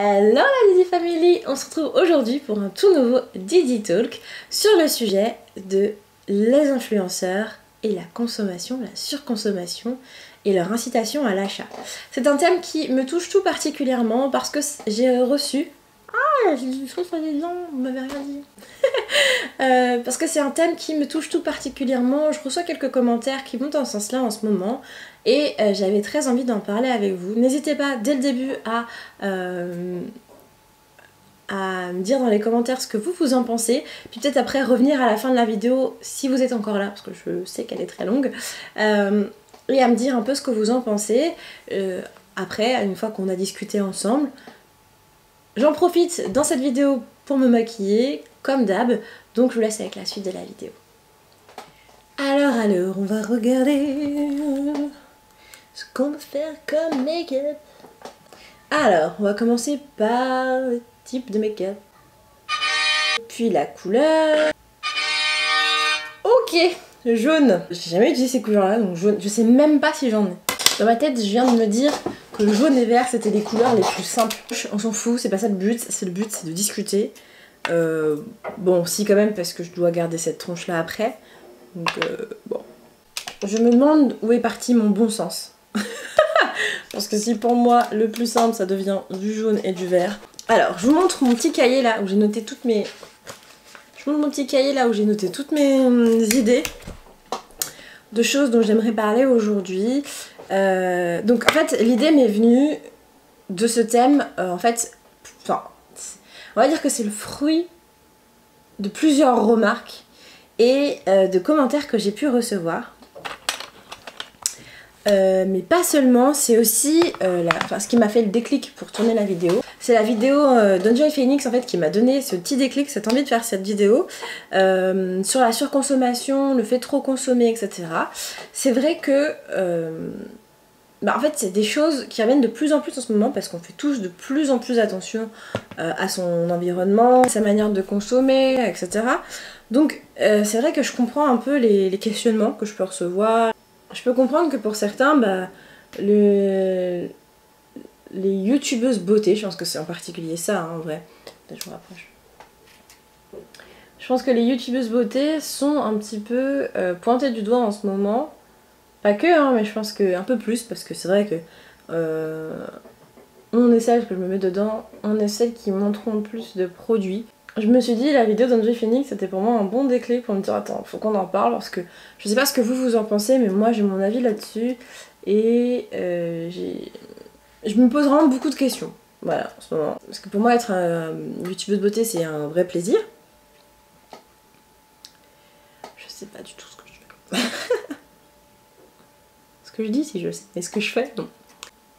Hello la Didi Family, on se retrouve aujourd'hui pour un tout nouveau Didi Talk sur le sujet de les influenceurs et la consommation, la surconsommation et leur incitation à l'achat. C'est un thème qui me touche tout particulièrement parce que j'ai reçu... Ah, j'ai dit chose sur les dents, vous m'avez rien dit. Parce que c'est un thème qui me touche tout particulièrement. Je reçois quelques commentaires qui vont dans ce sens-là en ce moment et j'avais très envie d'en parler avec vous. N'hésitez pas dès le début à me dire dans les commentaires ce que vous en pensez, puis peut-être après revenir à la fin de la vidéo si vous êtes encore là, parce que je sais qu'elle est très longue, et à me dire un peu ce que vous en pensez. Après, une fois qu'on a discuté ensemble, j'en profite dans cette vidéo pour me maquiller, comme d'hab, donc je vous laisse avec la suite de la vidéo. Alors, on va regarder ce qu'on va faire comme make-up. Alors, on va commencer par le type de make-up. Puis la couleur. Ok, jaune. J'ai jamais utilisé ces couleurs-là, donc jaune. Je sais même pas si j'en ai. Dans ma tête, je viens de me dire que le jaune et vert, c'était les couleurs les plus simples. On s'en fout, c'est pas ça le but. Le but, c'est de discuter. Bon, si quand même, parce que je dois garder cette tronche-là après. Donc, bon. Je me demande où est parti mon bon sens. Parce que si pour moi, le plus simple, ça devient du jaune et du vert. Alors, je vous montre mon petit cahier là, où j'ai noté toutes mes... idées de choses dont j'aimerais parler aujourd'hui. Donc, en fait, l'idée m'est venue de ce thème, en fait... Enfin, on va dire que c'est le fruit de plusieurs remarques et de commentaires que j'ai pu recevoir. Mais pas seulement, c'est aussi ce qui m'a fait le déclic pour tourner la vidéo. C'est la vidéo d'Enjoy Phoenix en fait qui m'a donné ce petit déclic, cette envie de faire cette vidéo sur la surconsommation, le fait de trop consommer, etc. C'est vrai que en fait c'est des choses qui reviennent de plus en plus en ce moment parce qu'on fait tous de plus en plus attention à son environnement, sa manière de consommer, etc. Donc c'est vrai que je comprends un peu les questionnements que je peux recevoir. Je peux comprendre que pour certains, les youtubeuses beauté, je pense que c'est en particulier ça en vrai. Je vous rapproche. Je pense que les youtubeuses beauté sont un petit peu pointées du doigt en ce moment. Pas que, hein, mais je pense qu'un peu plus, parce que c'est vrai que on est celles que je me mets dedans, on est celles qui montreront le plus de produits. Je me suis dit, la vidéo d'Enjoy Phoenix, c'était pour moi un bon déclic pour me dire, attends, faut qu'on en parle, parce que je sais pas ce que vous en pensez, mais moi j'ai mon avis là-dessus, et je me pose vraiment beaucoup de questions, voilà, en ce moment. Parce que pour moi, être youtubeuse beauté, c'est un vrai plaisir. Je sais pas du tout ce que je fais. Ce que je dis, si je sais, mais ce que je fais, non.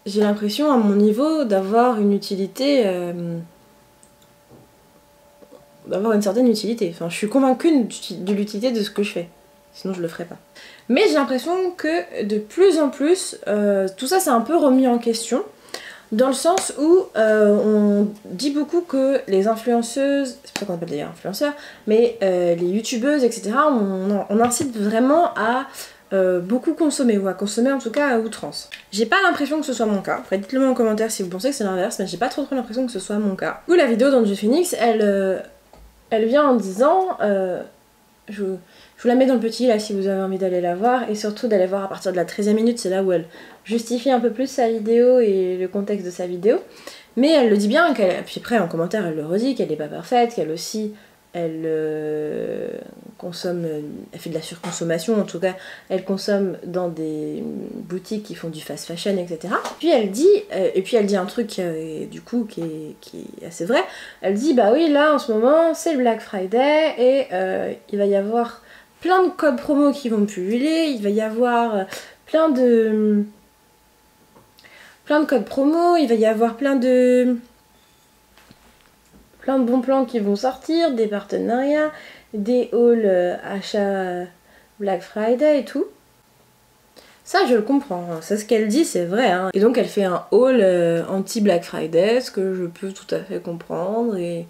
J'ai l'impression, à mon niveau, d'avoir une utilité... d'avoir une certaine utilité. Enfin, je suis convaincue de l'utilité de ce que je fais. Sinon, je le ferais pas. Mais j'ai l'impression que de plus en plus, tout ça c'est un peu remis en question. Dans le sens où on dit beaucoup que les influenceuses, c'est pour ça qu'on appelle des influenceurs, mais les youtubeuses, etc., on incite vraiment à beaucoup consommer, ou à consommer en tout cas à outrance. J'ai pas l'impression que ce soit mon cas. Après, dites-le moi en commentaire si vous pensez que c'est l'inverse, mais j'ai pas trop l'impression que ce soit mon cas. Du coup, la vidéo d'Enjoy Phoenix, elle vient en disant, je vous la mets dans le petit là si vous avez envie d'aller la voir, et surtout d'aller voir à partir de la 13e minute, c'est là où elle justifie un peu plus sa vidéo et le contexte de sa vidéo. Mais elle le dit bien, puis après en commentaire elle le redit, qu'elle n'est pas parfaite, qu'elle aussi, elle consomme, elle fait de la surconsommation, en tout cas elle consomme dans des boutiques qui font du fast fashion, etc. Puis elle dit, un truc du coup qui est assez vrai, elle dit bah oui là en ce moment c'est le Black Friday et il va y avoir plein de codes promo qui vont pulluler, il va y avoir plein de codes promo, il va y avoir plein de bons plans qui vont sortir, des partenariats, des hauls achats Black Friday et tout. Ça je le comprends, hein. Ça ce qu'elle dit c'est vrai, hein. Et donc elle fait un haul anti-Black Friday, ce que je peux tout à fait comprendre et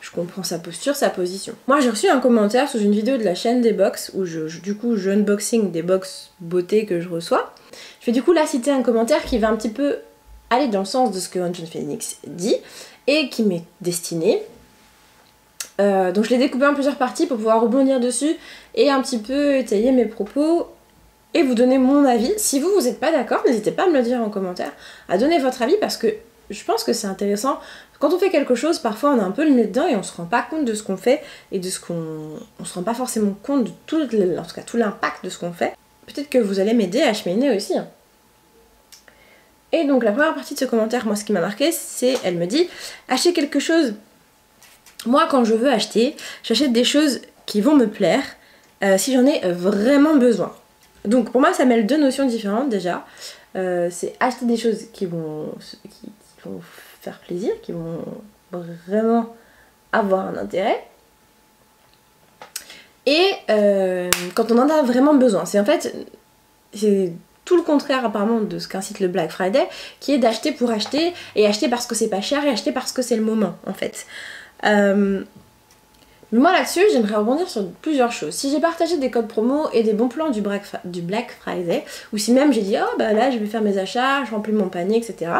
je comprends sa posture, sa position. Moi j'ai reçu un commentaire sous une vidéo de la chaîne des box où du coup je unboxing des box beauté que je reçois. Je vais du coup là citer un commentaire qui va un petit peu aller dans le sens de ce que Joaquin Phoenix dit et qui m'est destiné. Donc je l'ai découpé en plusieurs parties pour pouvoir rebondir dessus et un petit peu étayer mes propos et vous donner mon avis. Si vous n'êtes pas d'accord, n'hésitez pas à me le dire en commentaire, à donner votre avis parce que je pense que c'est intéressant. Quand on fait quelque chose, parfois on a un peu le nez dedans et on se rend pas compte de ce qu'on fait et de ce qu'on... On se rend pas forcément compte de tout l'impact de ce qu'on fait. Peut-être que vous allez m'aider à cheminer aussi. Et donc la première partie de ce commentaire, moi ce qui m'a marqué, c'est, elle me dit, acheter quelque chose. Moi quand je veux acheter, j'achète des choses qui vont me plaire si j'en ai vraiment besoin. Donc pour moi ça mêle deux notions différentes déjà. C'est acheter des choses qui vont faire plaisir, qui vont vraiment avoir un intérêt. Et quand on en a vraiment besoin. C'est en fait, c'est tout le contraire apparemment de ce qu'incite le Black Friday, qui est d'acheter pour acheter, et acheter parce que c'est pas cher, et acheter parce que c'est le moment en fait. Moi là-dessus, j'aimerais rebondir sur plusieurs choses. Si j'ai partagé des codes promo et des bons plans du Black Friday, ou si même j'ai dit oh bah là je vais faire mes achats, je remplis mon panier, etc.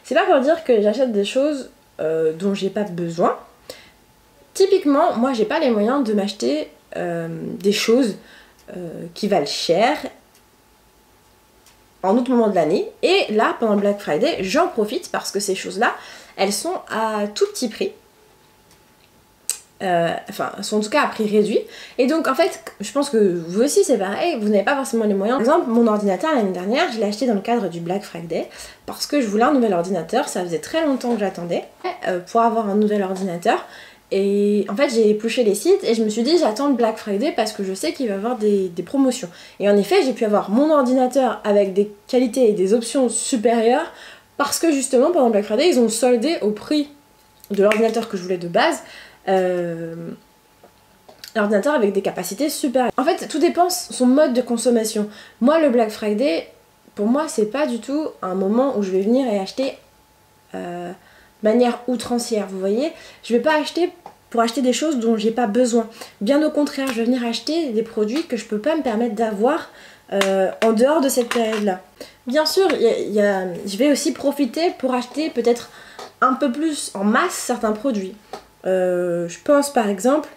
C'est pas pour dire que j'achète des choses dont j'ai pas besoin. Typiquement, moi j'ai pas les moyens de m'acheter des choses qui valent cher en autre moment de l'année. Et là, pendant le Black Friday, j'en profite parce que ces choses-là, elles sont à tout petit prix. Enfin, sont en tout cas à prix réduit. Et donc en fait, je pense que vous aussi c'est pareil, vous n'avez pas forcément les moyens. Par exemple, mon ordinateur l'année dernière, je l'ai acheté dans le cadre du Black Friday parce que je voulais un nouvel ordinateur, ça faisait très longtemps que j'attendais pour avoir un nouvel ordinateur. Et en fait, j'ai épluché les sites et je me suis dit j'attends le Black Friday parce que je sais qu'il va y avoir des promotions. Et en effet, j'ai pu avoir mon ordinateur avec des qualités et des options supérieures parce que justement pendant le Black Friday, ils ont soldé au prix de l'ordinateur que je voulais de base. L'ordinateur avec des capacités supérieures. En fait, tout dépend son mode de consommation. Moi, le Black Friday, pour moi, c'est pas du tout un moment où je vais venir et acheter de manière outrancière. Vous voyez, je vais pas acheter pour acheter des choses dont j'ai pas besoin. Bien au contraire, je vais venir acheter des produits que je peux pas me permettre d'avoir en dehors de cette période-là. Bien sûr, je vais aussi profiter pour acheter peut-être un peu plus en masse certains produits. Je pense par exemple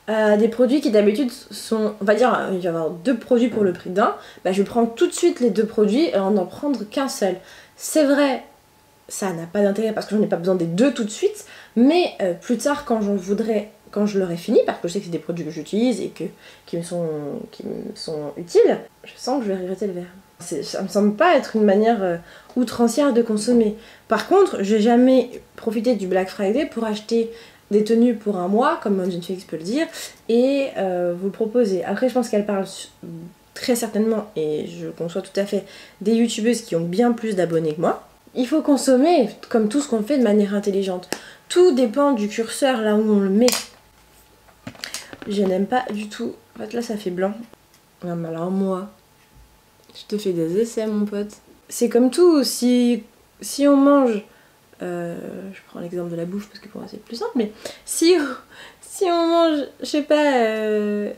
à des produits qui d'habitude sont, on va dire, il va y avoir 2 produits pour le prix d'un, bah, je vais prendre tout de suite les 2 produits et n'en prendre qu'un seul. C'est vrai, ça n'a pas d'intérêt parce que j'en ai pas besoin des 2 tout de suite, mais plus tard quand quand je l'aurai fini, parce que je sais que c'est des produits que j'utilise et qui me sont utiles, je sens que je vais regretter le verre. Ça me semble pas être une manière outrancière de consommer. Par contre, j'ai jamais profité du Black Friday pour acheter des tenues pour un mois, comme Joaquin Phoenix peut le dire, et vous le proposer. Après, je pense qu'elle parle très certainement, et je conçois tout à fait, des youtubeuses qui ont bien plus d'abonnés que moi. Il faut consommer, comme tout ce qu'on fait, de manière intelligente. Tout dépend du curseur, là où on le met. Je n'aime pas du tout. En fait, là, ça fait blanc. Non, mais alors moi... Je te fais des essais, mon pote. C'est comme tout, si on mange... je prends l'exemple de la bouffe parce que pour moi c'est plus simple, mais si on mange, je sais pas,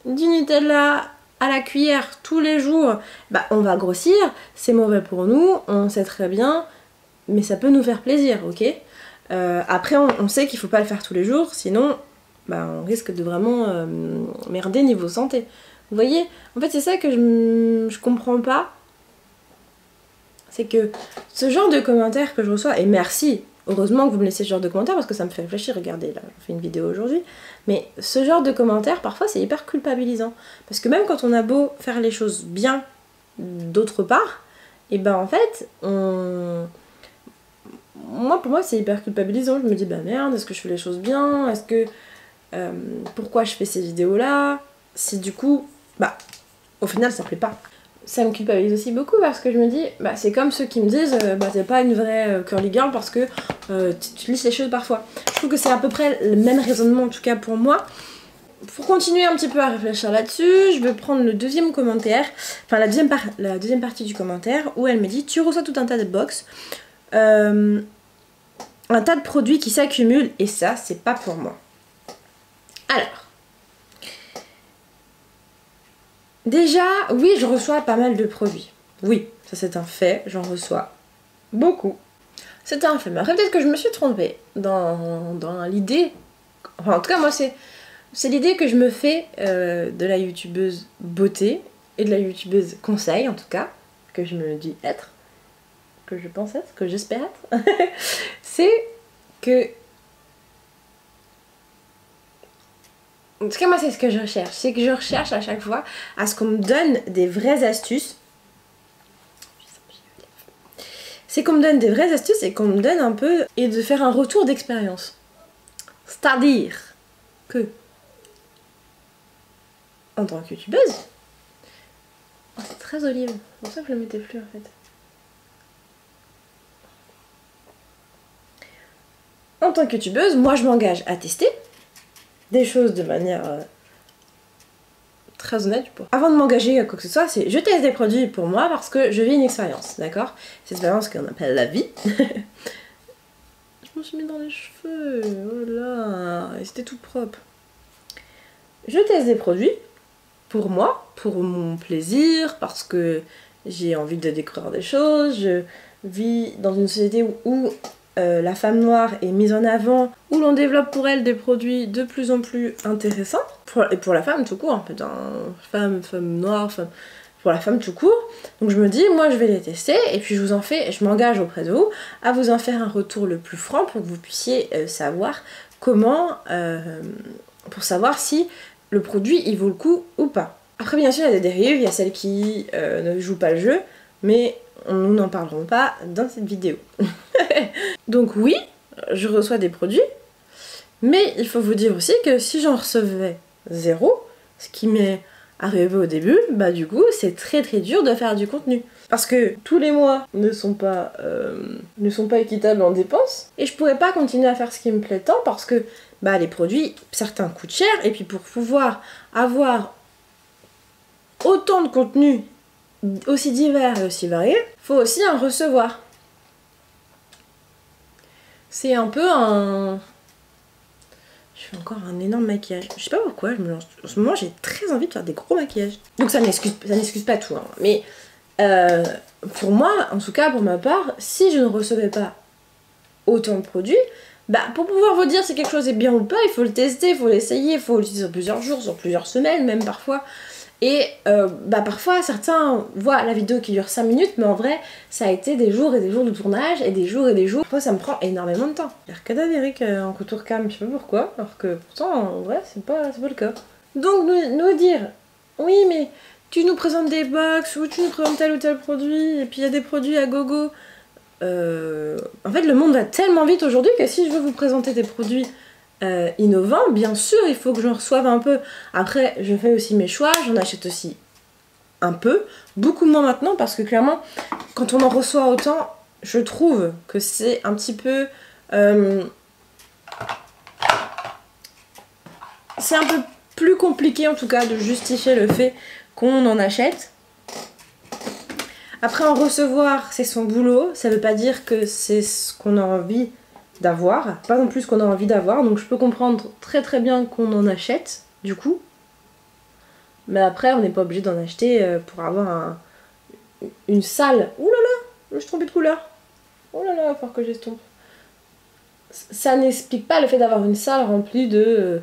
du Nutella à la cuillère tous les jours, bah on va grossir, c'est mauvais pour nous, on sait très bien, mais ça peut nous faire plaisir, ok. Après, on sait qu'il faut pas le faire tous les jours, sinon bah, on risque de vraiment merder niveau santé. Vous voyez, en fait c'est ça que je comprends pas. C'est que ce genre de commentaires que je reçois, et merci, heureusement que vous me laissez ce genre de commentaires parce que ça me fait réfléchir, regardez là, je fais une vidéo aujourd'hui, mais ce genre de commentaires parfois c'est hyper culpabilisant. Parce que même quand on a beau faire les choses bien d'autre part, et ben en fait, pour moi c'est hyper culpabilisant, je me dis bah merde, est-ce que je fais les choses bien, est-ce que... pourquoi je fais ces vidéos là, si du coup, bah au final ça plaît pas. Ça me culpabilise aussi beaucoup parce que je me dis, bah c'est comme ceux qui me disent, bah t'es pas une vraie curly girl parce que tu lisses les choses parfois. Je trouve que c'est à peu près le même raisonnement en tout cas pour moi. Pour continuer un petit peu à réfléchir là-dessus, je vais prendre le deuxième commentaire, enfin la deuxième partie du commentaire où elle me dit, tu reçois tout un tas de box, un tas de produits qui s'accumulent et ça c'est pas pour moi. Alors, déjà, oui, je reçois pas mal de produits. Oui, ça c'est un fait, j'en reçois beaucoup. C'est un fait, mais après peut-être que je me suis trompée dans l'idée. Enfin, en tout cas, moi c'est l'idée que je me fais de la youtubeuse beauté et de la youtubeuse conseil, en tout cas, que je me dis être, que je pense être, que j'espère être. C'est que... En tout cas, moi c'est ce que je recherche. C'est que je recherche à chaque fois à ce qu'on me donne des vraies astuces. C'est qu'on me donne des vraies astuces et qu'on me donne un peu... Et de faire un retour d'expérience. C'est-à-dire que... En tant que youtubeuse... Oh, c'est très olive. C'est pour ça que je le mettais plus en fait. En tant que youtubeuse, moi je m'engage à tester des choses de manière très honnête. Avant de m'engager à quoi que ce soit, c'est je teste des produits pour moi parce que je vis une expérience, d'accord? Cette expérience qu'on appelle la vie. Je me suis mis dans les cheveux, oh là, et c'était tout propre. Je teste des produits pour moi, pour mon plaisir, parce que j'ai envie de découvrir des choses. Je vis dans une société où la femme noire est mise en avant, où l'on développe pour elle des produits de plus en plus intéressants, et pour la femme tout court, en fait, femme noire, pour la femme tout court. Donc je me dis, moi je vais les tester, et puis je m'engage auprès de vous à vous en faire un retour le plus franc pour que vous puissiez savoir comment, pour savoir si le produit il vaut le coup ou pas. Après bien sûr il y a des dérives, il y a celles qui ne jouent pas le jeu, mais nous n'en parlerons pas dans cette vidéo. Donc oui, je reçois des produits, mais il faut vous dire aussi que si j'en recevais 0, ce qui m'est arrivé au début, bah du coup c'est très dur de faire du contenu. Parce que tous les mois ne sont pas équitables en dépenses, et je pourrais pas continuer à faire ce qui me plaît tant parce que bah, les produits, certains coûtent cher, et puis pour pouvoir avoir autant de contenu aussi divers et aussi variés, faut aussi en recevoir. C'est un peu un... Je fais encore un énorme maquillage. Je sais pas pourquoi, en ce moment j'ai très envie de faire des gros maquillages. Donc ça n'excuse pas tout, hein. Mais pour moi, en tout cas pour ma part, si je ne recevais pas autant de produits, bah pour pouvoir vous dire si quelque chose est bien ou pas, il faut le tester, il faut l'essayer, il faut l'utiliser sur plusieurs jours, sur plusieurs semaines même parfois. Et bah parfois certains voient la vidéo qui dure 5 minutes, mais en vrai ça a été des jours et des jours de tournage et des jours et des jours. Parfois ça me prend énormément de temps. J'ai l'air cadavérique en contour cam, je sais pas pourquoi, alors que pourtant en vrai c'est pas le cas. Donc nous dire oui mais tu nous présentes des box ou tu nous présentes tel ou tel produit et puis il y a des produits à gogo. En fait le monde va tellement vite aujourd'hui que si je veux vous présenter des produits innovants, bien sûr il faut que j'en reçoive un peu. Après je fais aussi mes choix, j'en achète aussi un peu, beaucoup moins maintenant parce que clairement quand on en reçoit autant, je trouve que c'est un petit peu c'est un peu plus compliqué en tout cas de justifier le fait qu'on en achète. Après en recevoir c'est son boulot, ça veut pas dire que c'est ce qu'on a envie d'avoir, pas non plus ce qu'on a envie d'avoir, donc je peux comprendre très bien qu'on en achète du coup, mais après on n'est pas obligé d'en acheter pour avoir une salle. Ouh là là, je me suis trompée de couleur. Oh là là, il va falloir que j'estompe. Ça n'explique pas le fait d'avoir une salle remplie de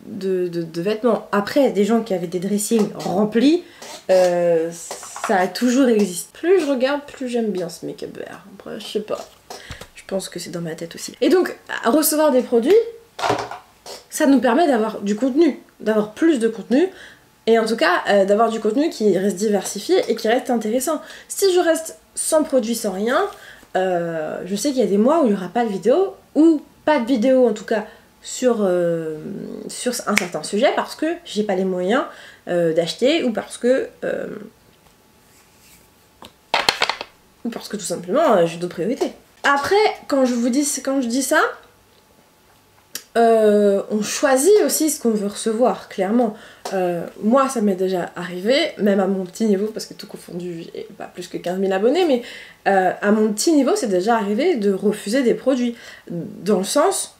vêtements. Après, des gens qui avaient des dressings remplis, ça a toujours existé. Plus je regarde, plus j'aime bien ce make-up vert. Après, je sais pas. Je pense que c'est dans ma tête aussi. Et donc, recevoir des produits, ça nous permet d'avoir du contenu, d'avoir plus de contenu, et en tout cas, d'avoir du contenu qui reste diversifié et qui reste intéressant. Si je reste sans produit, sans rien, je sais qu'il y a des mois où il n'y aura pas de vidéo, ou pas de vidéo en tout cas, sur un certain sujet parce que j'ai pas les moyens d'acheter ou parce que tout simplement j'ai d'autres priorités. Après, quand je dis ça, on choisit aussi ce qu'on veut recevoir, clairement. Moi, ça m'est déjà arrivé, même à mon petit niveau, parce que tout confondu, j'ai pas plus que 15 000 abonnés, mais à mon petit niveau, c'est déjà arrivé de refuser des produits. Dans le sens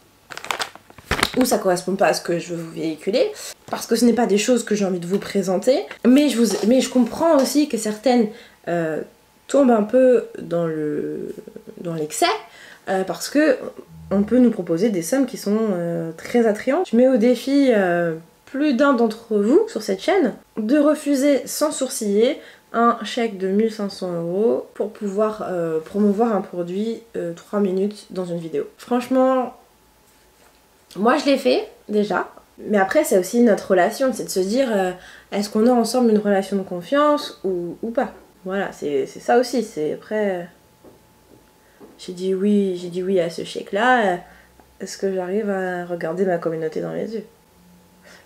où ça correspond pas à ce que je veux vous véhiculer, parce que ce n'est pas des choses que j'ai envie de vous présenter, mais je comprends aussi que certaines tombe un peu dans l'excès parce que on peut nous proposer des sommes qui sont très attrayantes. Je mets au défi plus d'un d'entre vous sur cette chaîne de refuser sans sourciller un chèque de 1500 € pour pouvoir promouvoir un produit 3 minutes dans une vidéo. Franchement, moi je l'ai fait déjà, mais après c'est aussi notre relation, c'est de se dire est-ce qu'on a ensemble une relation de confiance ou pas. Voilà, c'est ça aussi, c'est après j'ai dit oui à ce chèque là, est-ce que j'arrive à regarder ma communauté dans les yeux?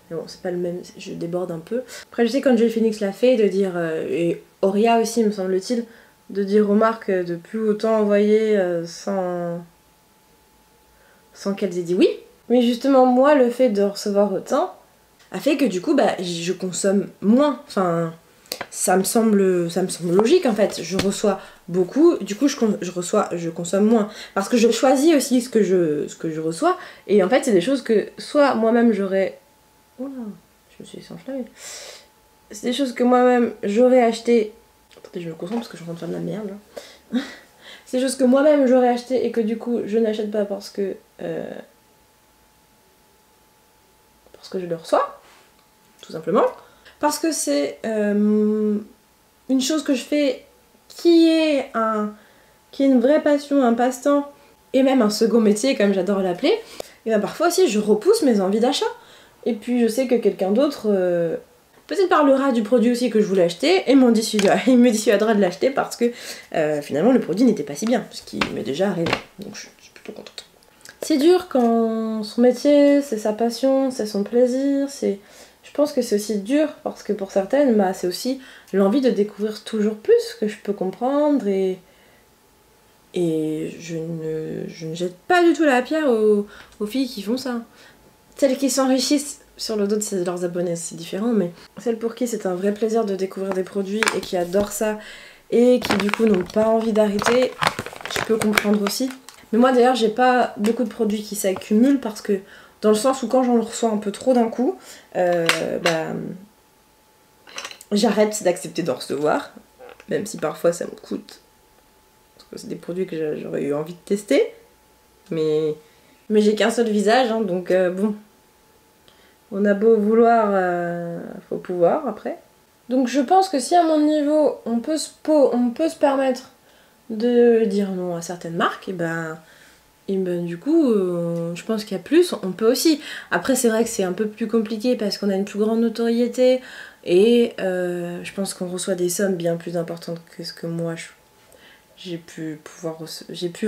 Mais bon, c'est pas le même, je déborde un peu. Après, je sais quand Joy Phoenix l'a fait, de dire, et Auria aussi, me semble-t-il, de dire aux marques de plus autant envoyer sans qu'elles aient dit oui. Mais justement, moi, le fait de recevoir autant a fait que du coup, bah, je consomme moins. Enfin, ça me semble logique en fait. Je reçois beaucoup, du coup, je consomme moins. Parce que je choisis aussi ce que je reçois. Et en fait, c'est des choses que soit moi-même j'aurais. Oula, je me suis laissée enflammer. C'est des choses que moi-même j'aurais acheté. Attendez, je me concentre parce que je suis en train de faire de la merde là. C'est des choses que moi-même j'aurais acheté et que du coup je n'achète pas parce que je le reçois, tout simplement. Parce que c'est une chose que je fais qui est une vraie passion, un passe-temps et même un second métier comme j'adore l'appeler. Et bien parfois aussi je repousse mes envies d'achat. Et puis je sais que quelqu'un d'autre peut-être parlera du produit aussi que je voulais acheter et il me dissuadera de l'acheter parce que finalement le produit n'était pas si bien, ce qui m'est déjà arrivé. Donc je suis plutôt contente. C'est dur quand son métier, c'est sa passion, c'est son plaisir, je pense que c'est aussi dur parce que pour certaines, bah, c'est aussi l'envie de découvrir toujours plus que je peux comprendre et je ne jette pas du tout la pierre aux filles qui font ça. Celles qui s'enrichissent sur le dos de leurs abonnés, c'est différent, mais celles pour qui c'est un vrai plaisir de découvrir des produits et qui adorent ça et qui du coup n'ont pas envie d'arrêter, je peux comprendre aussi. Mais moi d'ailleurs j'ai pas beaucoup de produits qui s'accumulent parce que dans le sens où quand j'en reçois un peu trop d'un coup, j'arrête d'accepter d'en recevoir, même si parfois ça me coûte. Parce que c'est des produits que j'aurais eu envie de tester, mais j'ai qu'un seul visage, hein, donc bon. On a beau vouloir, faut pouvoir après. Donc je pense que si à mon niveau on peut se permettre de dire non à certaines marques, et ben du coup je pense qu'il y a plus, on peut aussi. Après c'est vrai que c'est un peu plus compliqué parce qu'on a une plus grande notoriété et je pense qu'on reçoit des sommes bien plus importantes que ce que moi j'ai pu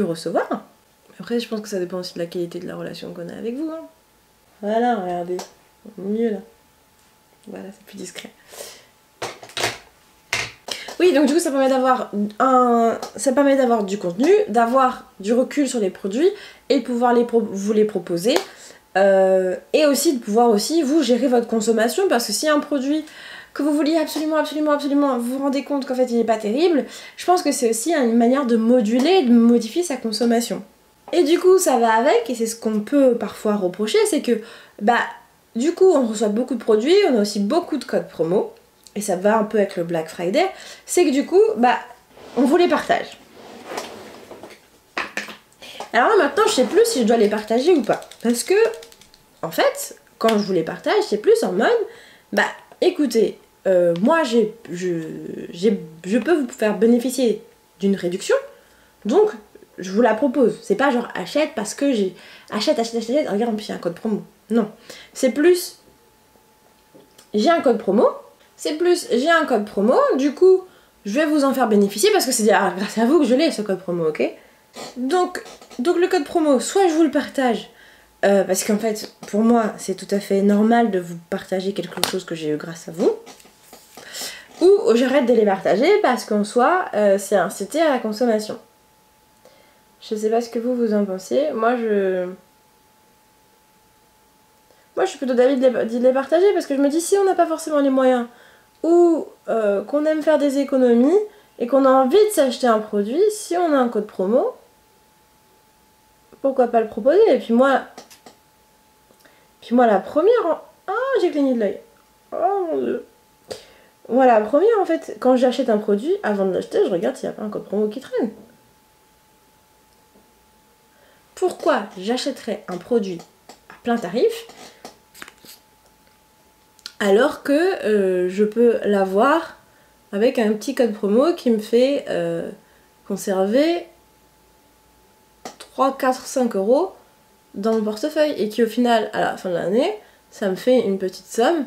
recevoir. Après je pense que ça dépend aussi de la qualité de la relation qu'on a avec vous. Hein. Voilà, regardez. Mieux là. Voilà, c'est plus discret. Oui, donc du coup ça permet d'avoir du contenu, d'avoir du recul sur les produits et de pouvoir vous les proposer. Et aussi de pouvoir aussi vous gérer votre consommation parce que si un produit que vous vouliez absolument, vous vous rendez compte qu'en fait il n'est pas terrible, je pense que c'est aussi une manière de moduler, de modifier sa consommation. Et du coup ça va avec, et c'est ce qu'on peut parfois reprocher, c'est que du coup on reçoit beaucoup de produits, on a aussi beaucoup de codes promo, et ça va un peu avec le Black Friday, c'est que du coup on vous les partage. Alors là maintenant je sais plus si je dois les partager ou pas, parce que en fait quand je vous les partage c'est plus en mode écoutez, moi je peux vous faire bénéficier d'une réduction, donc je vous la propose. C'est pas genre achète parce que j'ai achète, regarde en plus il y a un code promo. Non, c'est plus j'ai un code promo, du coup je vais vous en faire bénéficier parce que c'est grâce à vous que je l'ai ce code promo, ok? Donc le code promo, soit je vous le partage parce qu'en fait pour moi c'est tout à fait normal de vous partager quelque chose que j'ai eu grâce à vous, ou j'arrête de les partager parce qu'en soi c'est incité à la consommation. Je sais pas ce que vous en pensez. Moi je suis plutôt d'avis de les partager parce que je me dis si on n'a pas forcément les moyens ou qu'on aime faire des économies et qu'on a envie de s'acheter un produit, si on a un code promo, pourquoi pas le proposer? Et puis moi la première... Ah, j'ai cligné de l'œil. Oh mon dieu. Voilà, premier en fait, quand j'achète un produit, avant de l'acheter, je regarde s'il n'y a pas un code promo qui traîne. Pourquoi j'achèterais un produit à plein tarif alors que je peux l'avoir avec un petit code promo qui me fait conserver 3, 4, 5 euros dans mon portefeuille et qui au final, à la fin de l'année, ça me fait une petite somme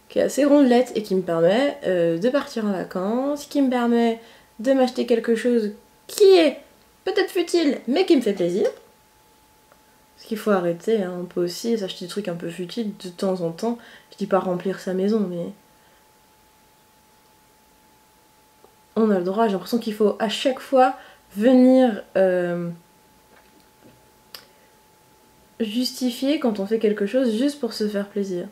qui est assez rondelette et qui me permet de partir en vacances, qui me permet de m'acheter quelque chose qui est peut-être futile mais qui me fait plaisir. Parce qu'il faut arrêter, hein. On peut aussi s'acheter des trucs un peu futiles de temps en temps. Je dis pas remplir sa maison, mais on a le droit. J'ai l'impression qu'il faut à chaque fois venir justifier quand on fait quelque chose juste pour se faire plaisir.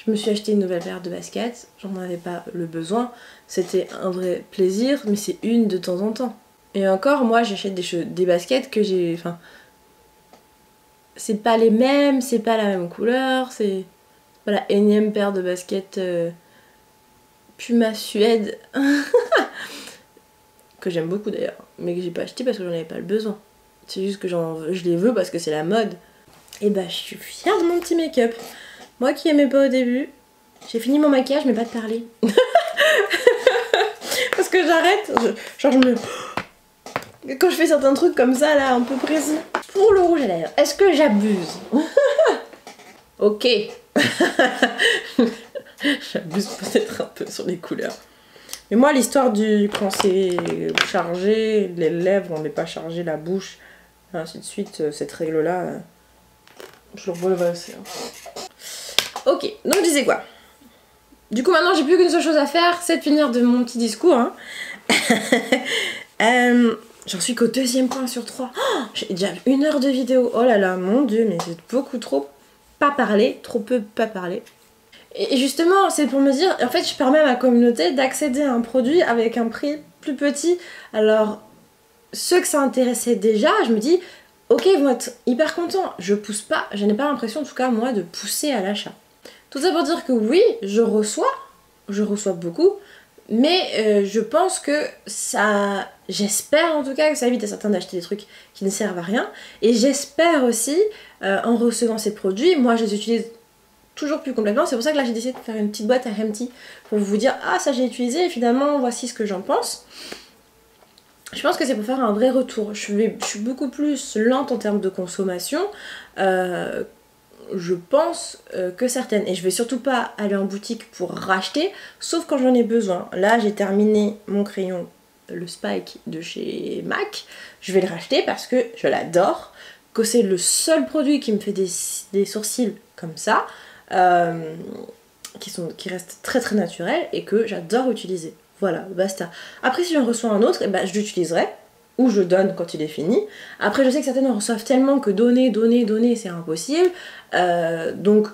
Je me suis acheté une nouvelle paire de baskets, j'en avais pas le besoin, c'était un vrai plaisir, mais c'est une de temps en temps. Et encore, moi j'achète des baskets que j'ai... Enfin, c'est pas les mêmes, c'est pas la même couleur, c'est pas la énième paire de baskets Puma Suède, que j'aime beaucoup d'ailleurs, mais que j'ai pas acheté parce que j'en avais pas le besoin. C'est juste que je les veux parce que c'est la mode. Et bah je suis fière de mon petit make-up. Moi qui aimais pas au début, j'ai fini mon maquillage mais pas de parler. Parce que j'arrête, genre je me... Quand je fais certains trucs comme ça là, un peu précis. Pour le rouge à lèvres, est-ce que j'abuse? Ok. J'abuse peut-être un peu sur les couleurs. Mais moi l'histoire du quand c'est chargé, les lèvres on n'est pas chargé, la bouche, ainsi de suite, cette règle là, je le releverai aussi. Ok, donc je disais quoi? Du coup maintenant j'ai plus qu'une seule chose à faire, c'est de finir de mon petit discours. Hein. J'en suis qu'au deuxième point sur 3. Oh, j'ai déjà 1 heure de vidéo. Oh là là, mon dieu, mais c'est beaucoup trop pas parler, trop peu pas parler. Et justement, c'est pour me dire, en fait, je permets à ma communauté d'accéder à un produit avec un prix plus petit. Alors, ceux que ça intéressait déjà, je me dis, ok, ils vont être hyper contents. Je pousse pas, je n'ai pas l'impression, en tout cas, moi, de pousser à l'achat. Tout ça pour dire que oui, je reçois beaucoup, mais je pense que ça... J'espère en tout cas que ça évite à certains d'acheter des trucs qui ne servent à rien. Et j'espère aussi, en recevant ces produits, moi je les utilise toujours plus complètement. C'est pour ça que là j'ai décidé de faire une petite boîte à empty pour vous dire ah ça j'ai utilisé et finalement voici ce que j'en pense. Je pense que c'est pour faire un vrai retour. Je suis beaucoup plus lente en termes de consommation. Je pense que certaines. Et je vais surtout pas aller en boutique pour racheter, sauf quand j'en ai besoin. Là j'ai terminé mon crayon, le Spike de chez MAC. Je vais le racheter parce que je l'adore, que c'est le seul produit qui me fait des sourcils comme ça. Qui restent très très naturels et que j'adore utiliser. Voilà, basta. Après, si j'en reçois un autre, et ben, je l'utiliserai ou je donne quand il est fini. Après, je sais que certaines en reçoivent tellement que donner, c'est impossible. Donc,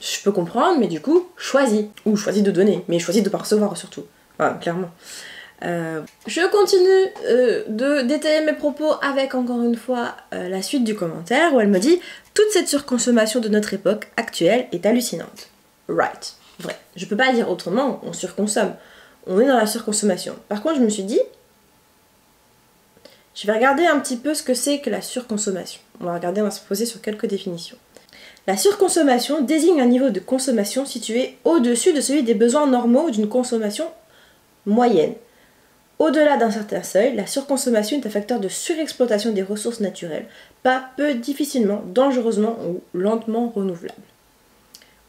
je peux comprendre, mais du coup, choisis. Ou choisis de donner, mais choisis de ne pas recevoir surtout. Voilà, clairement. Je continue de détailler mes propos avec encore une fois la suite du commentaire où elle me dit « Toute cette surconsommation de notre époque actuelle est hallucinante. » Right, vrai. Je peux pas dire autrement, on surconsomme. On est dans la surconsommation. Par contre, je me suis dit, je vais regarder un petit peu ce que c'est que la surconsommation. On va se poser sur quelques définitions. La surconsommation désigne un niveau de consommation situé au-dessus de celui des besoins normaux d'une consommation moyenne. Au-delà d'un certain seuil, la surconsommation est un facteur de surexploitation des ressources naturelles, pas peu difficilement, dangereusement ou lentement renouvelables.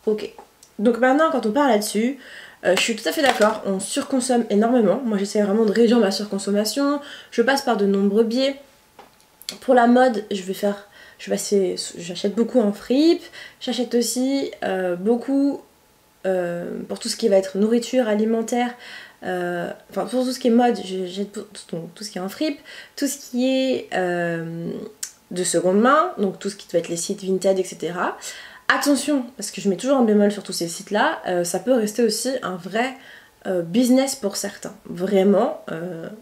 Ok, donc maintenant quand on parle là-dessus, je suis tout à fait d'accord, on surconsomme énormément. Moi j'essaie vraiment de réduire ma surconsommation, je passe par de nombreux biais. Pour la mode, j'achète beaucoup en fripe, j'achète aussi beaucoup pour tout ce qui va être nourriture, alimentaire, enfin pour tout ce qui est mode, j'achète tout ce qui est en fripe, tout ce qui est de seconde main, donc tout ce qui va être les sites Vinted, etc. Attention, parce que je mets toujours un bémol sur tous ces sites-là, ça peut rester aussi un vrai business pour certains. Vraiment,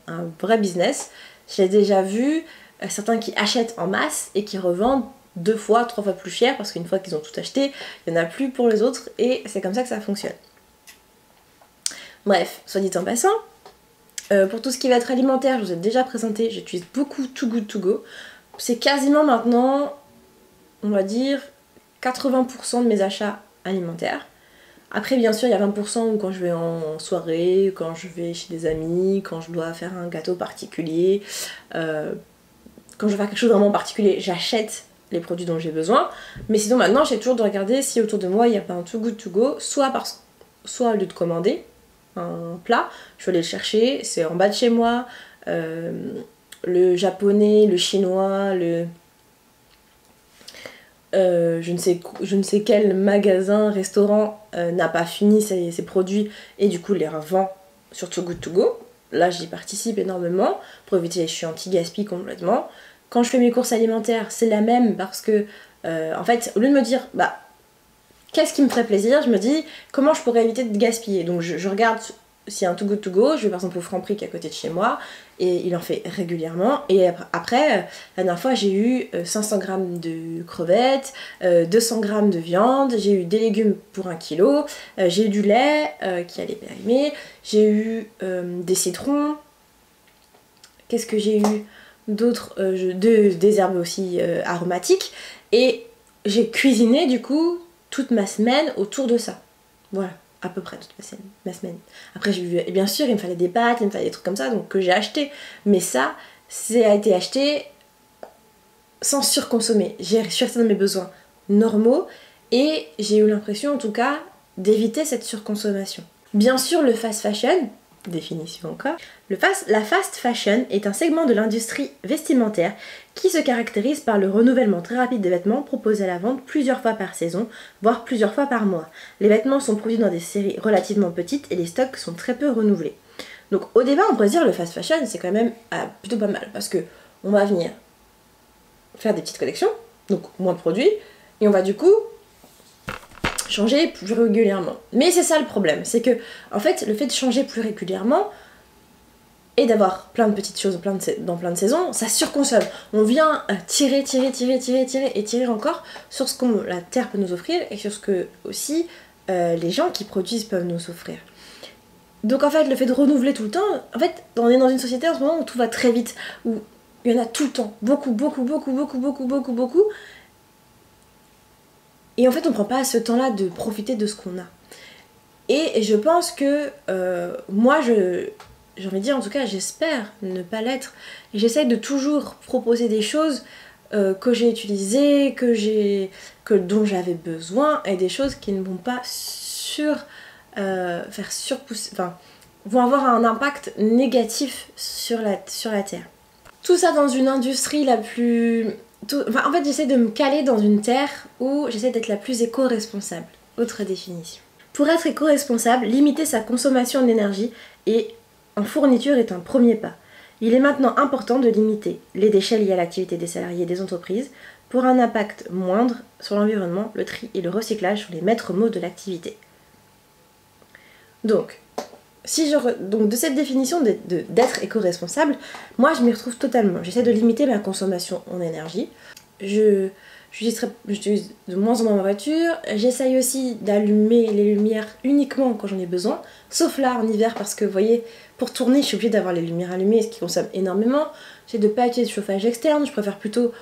un vrai business. J'ai déjà vu certains qui achètent en masse et qui revendent 2 fois, 3 fois plus cher parce qu'une fois qu'ils ont tout acheté, il n'y en a plus pour les autres et c'est comme ça que ça fonctionne. Bref, soit dit en passant, pour tout ce qui va être alimentaire, je vous ai déjà présenté, j'utilise beaucoup Too Good To Go. C'est quasiment maintenant, on va dire, 80% de mes achats alimentaires. Après, bien sûr, il y a 20% où quand je vais en soirée, quand je vais chez des amis, quand je dois faire un gâteau particulier, quand je veux faire quelque chose de vraiment particulier, j'achète les produits dont j'ai besoin. Mais sinon, maintenant, j'essaie toujours de regarder si autour de moi, il n'y a pas un Too Good To Go, soit au lieu de commander un plat, je vais aller le chercher, c'est en bas de chez moi, le japonais, le chinois, je ne sais quel magasin, restaurant n'a pas fini ses produits et du coup les revend sur Too Good To Go. Là j'y participe énormément pour éviter, je suis anti-gaspi complètement. Quand je fais mes courses alimentaires, c'est la même parce que en fait, au lieu de me dire bah qu'est-ce qui me ferait plaisir, je me dis comment je pourrais éviter de gaspiller. Donc je regarde s'il y a un Too Good To Go, je vais par exemple au Franprix qui est à côté de chez moi et il en fait régulièrement. Et après, la dernière fois j'ai eu 500 g de crevettes, 200 g de viande, j'ai eu des légumes pour 1 kg, j'ai eu du lait qui allait périmer, j'ai eu des citrons, qu'est-ce que j'ai eu d'autres, des herbes aussi aromatiques et j'ai cuisiné du coup toute ma semaine autour de ça. Voilà, à peu près toute ma semaine. Après j'ai vu, et bien sûr il me fallait des pâtes, il me fallait des trucs comme ça, donc que j'ai acheté. Mais ça a été acheté sans surconsommer. Je suis restée dans mes besoins normaux et j'ai eu l'impression en tout cas d'éviter cette surconsommation. Bien sûr le fast fashion, définition encore. La fast fashion est un segment de l'industrie vestimentaire qui se caractérise par le renouvellement très rapide des vêtements proposés à la vente plusieurs fois par saison, voire plusieurs fois par mois. Les vêtements sont produits dans des séries relativement petites et les stocks sont très peu renouvelés. Donc au départ on pourrait se dire le fast fashion c'est quand même plutôt pas mal parce que on va venir faire des petites collections, donc moins de produits, et on va du coup changer plus régulièrement. Mais c'est ça le problème, c'est que en fait le fait de changer plus régulièrement et d'avoir plein de petites choses dans plein de saisons, ça surconsomme. On vient tirer et tirer encore sur ce que la terre peut nous offrir et sur ce que aussi les gens qui produisent peuvent nous offrir. Donc en fait le fait de renouveler tout le temps, en fait on est dans une société en ce moment où tout va très vite, où il y en a tout le temps, beaucoup. Et en fait on prend pas ce temps là de profiter de ce qu'on a. Et je pense que moi j'ai envie de dire en tout cas j'espère ne pas l'être. Et j'essaye de toujours proposer des choses que j'ai utilisées, dont j'avais besoin et des choses qui ne vont pas faire surpousser, enfin vont avoir un impact négatif sur la Terre. Tout ça dans une industrie la plus... en fait j'essaie de me caler dans une terre où j'essaie d'être la plus éco-responsable. Autre définition. Pour être éco-responsable, limiter sa consommation d'énergie et en fourniture est un premier pas. Il est maintenant important de limiter les déchets liés à l'activité des salariés et des entreprises pour un impact moindre sur l'environnement, le tri et le recyclage sont les maîtres mots de l'activité. Donc de cette définition d'être éco-responsable, moi je m'y retrouve totalement. J'essaie de limiter ma consommation en énergie. J'utilise de moins en moins ma voiture. J'essaye aussi d'allumer les lumières uniquement quand j'en ai besoin, sauf là en hiver parce que vous voyez, pour tourner je suis obligée d'avoir les lumières allumées, ce qui consomme énormément. J'essaie de ne pas utiliser de chauffage externe, je préfère plutôt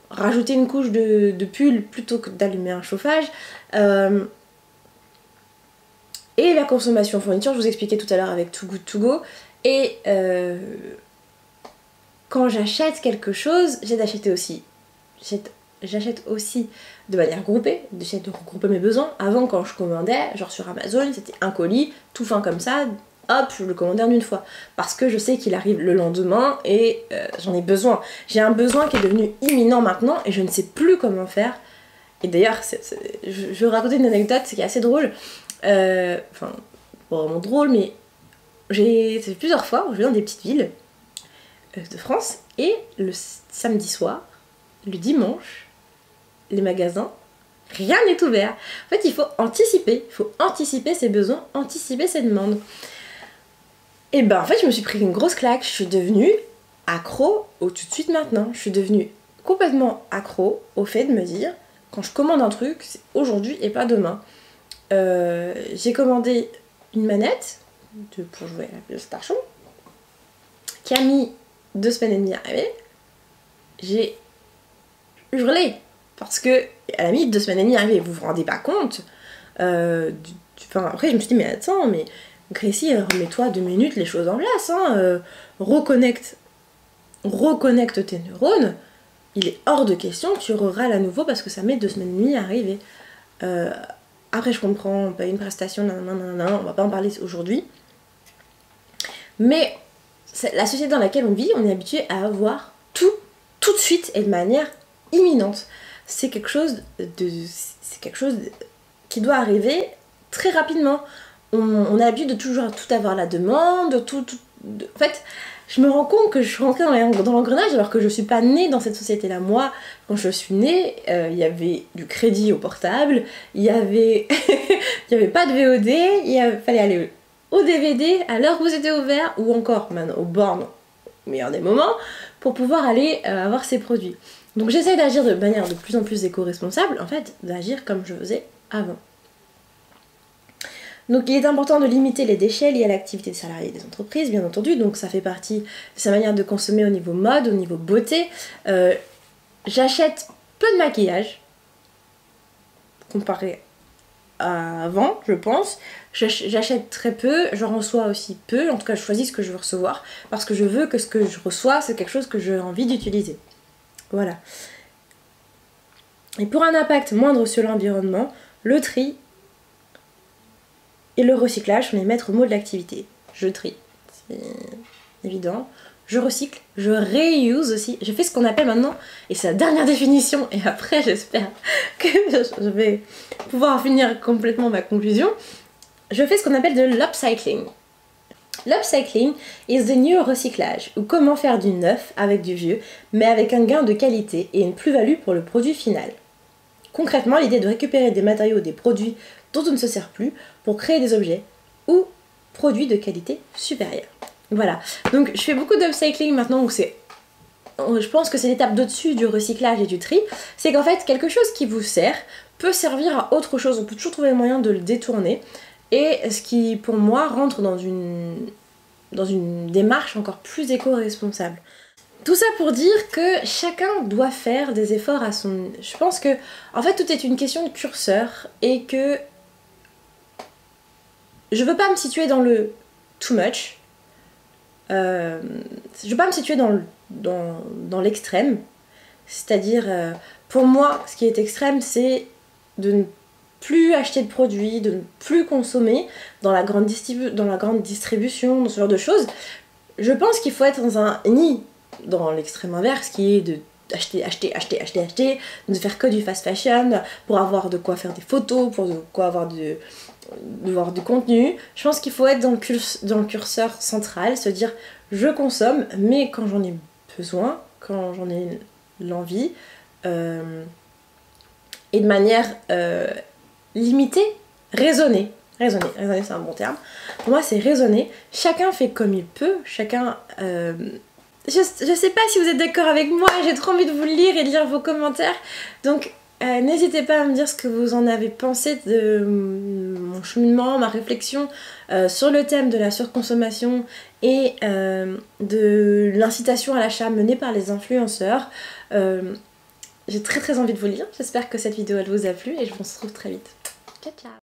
rajouter une couche de pull plutôt que d'allumer un chauffage. Et la consommation en fourniture, je vous expliquais tout à l'heure avec Too Good To Go. Et quand j'achète quelque chose, j'achète aussi de manière groupée, j'essaie de regrouper mes besoins. Avant quand je commandais, genre sur Amazon, c'était un colis, tout fin comme ça, hop, je le commandais en une fois. Parce que je sais qu'il arrive le lendemain et j'en ai besoin. J'ai un besoin qui est devenu imminent maintenant et je ne sais plus comment faire. Et d'ailleurs, je vais raconter une anecdote qui est assez drôle. Enfin, pas vraiment drôle, mais ça fait plusieurs fois où je vais dans des petites villes de France et le samedi soir, le dimanche, les magasins, rien n'est ouvert. En fait, il faut anticiper ses besoins, anticiper ses demandes. Et en fait, je me suis pris une grosse claque, je suis devenue accro au tout de suite maintenant. Je suis devenue complètement accro au fait de me dire, quand je commande un truc, c'est aujourd'hui et pas demain. J'ai commandé une manette pour jouer à la PlayStation qui a mis 2 semaines et demie à arriver. J'ai hurlé parce que elle a mis 2 semaines et demie à arriver. Vous vous rendez pas compte après je me suis dit mais attends, mais Gracie, remets-toi 2 minutes les choses en place, hein, reconnecte tes neurones. Il est hors de question que tu râles à nouveau parce que ça met 2 semaines et demie à arriver. Après je comprends, on paye une prestation, nanana, on va pas en parler aujourd'hui. Mais la société dans laquelle on vit, on est habitué à avoir tout de suite et de manière imminente. C'est quelque chose qui doit arriver très rapidement. On a l'habitude de toujours tout avoir à la demande, en fait, je me rends compte que je suis rentrée dans l'engrenage alors que je suis pas née dans cette société-là. Moi, quand je suis née, il y avait du crédit au portable, il y avait pas de VOD, fallait aller au DVD à l'heure où c'était ouvert, ou encore maintenant aux bornes, au meilleur des moments, pour pouvoir aller avoir ces produits. Donc j'essaie d'agir de manière de plus en plus éco-responsable, en fait, d'agir comme je faisais avant. Donc il est important de limiter les déchets liés à l'activité des salariés des entreprises, bien entendu, donc ça fait partie de sa manière de consommer au niveau mode, au niveau beauté. J'achète peu de maquillage, comparé à avant, je pense. J'achète très peu, j'en reçois aussi peu, en tout cas je choisis ce que je veux recevoir, parce que je veux que ce que je reçois, c'est quelque chose que j'ai envie d'utiliser. Voilà. Et pour un impact moindre sur l'environnement, le tri et le recyclage sont les maîtres mots de l'activité. Je trie, c'est évident. Je recycle, je reuse aussi. Je fais ce qu'on appelle maintenant, et c'est la dernière définition, et après j'espère que je vais pouvoir finir complètement ma conclusion. Je fais ce qu'on appelle de l'upcycling. L'upcycling is the new recyclage, ou comment faire du neuf avec du vieux, mais avec un gain de qualité et une plus-value pour le produit final. Concrètement, l'idée est de récupérer des matériaux ou des produits dont on ne se sert plus pour créer des objets ou produits de qualité supérieure. Voilà, donc je fais beaucoup d'upcycling maintenant, donc je pense que c'est l'étape d'au-dessus du recyclage et du tri, c'est qu'en fait quelque chose qui vous sert peut servir à autre chose, on peut toujours trouver le moyen de le détourner, et ce qui pour moi rentre dans une démarche encore plus éco-responsable. Tout ça pour dire que chacun doit faire des efforts à son... Je pense que, en fait, tout est une question de curseur et que je veux pas me situer dans le too much. Je veux pas me situer dans l'extrême. C'est-à-dire, pour moi, ce qui est extrême, c'est de ne plus acheter de produits, de ne plus consommer dans la grande distribution, dans ce genre de choses. Je pense qu'il faut être dans l'extrême inverse qui est de acheter, de faire que du fast fashion pour avoir de quoi faire des photos, pour de quoi avoir voir du contenu. Je pense qu'il faut être dans le curseur central, se dire je consomme, mais quand j'en ai besoin, quand j'en ai l'envie, et de manière limitée, raisonnée. Raisonner, c'est un bon terme. Pour moi, c'est raisonner. Chacun fait comme il peut. Chacun... Je sais pas si vous êtes d'accord avec moi. J'ai trop envie de vous lire et de lire vos commentaires. Donc, n'hésitez pas à me dire ce que vous en avez pensé de mon cheminement, ma réflexion sur le thème de la surconsommation et de l'incitation à l'achat menée par les influenceurs. J'ai très envie de vous lire. J'espère que cette vidéo elle vous a plu et je vous retrouve très vite. Ciao ciao.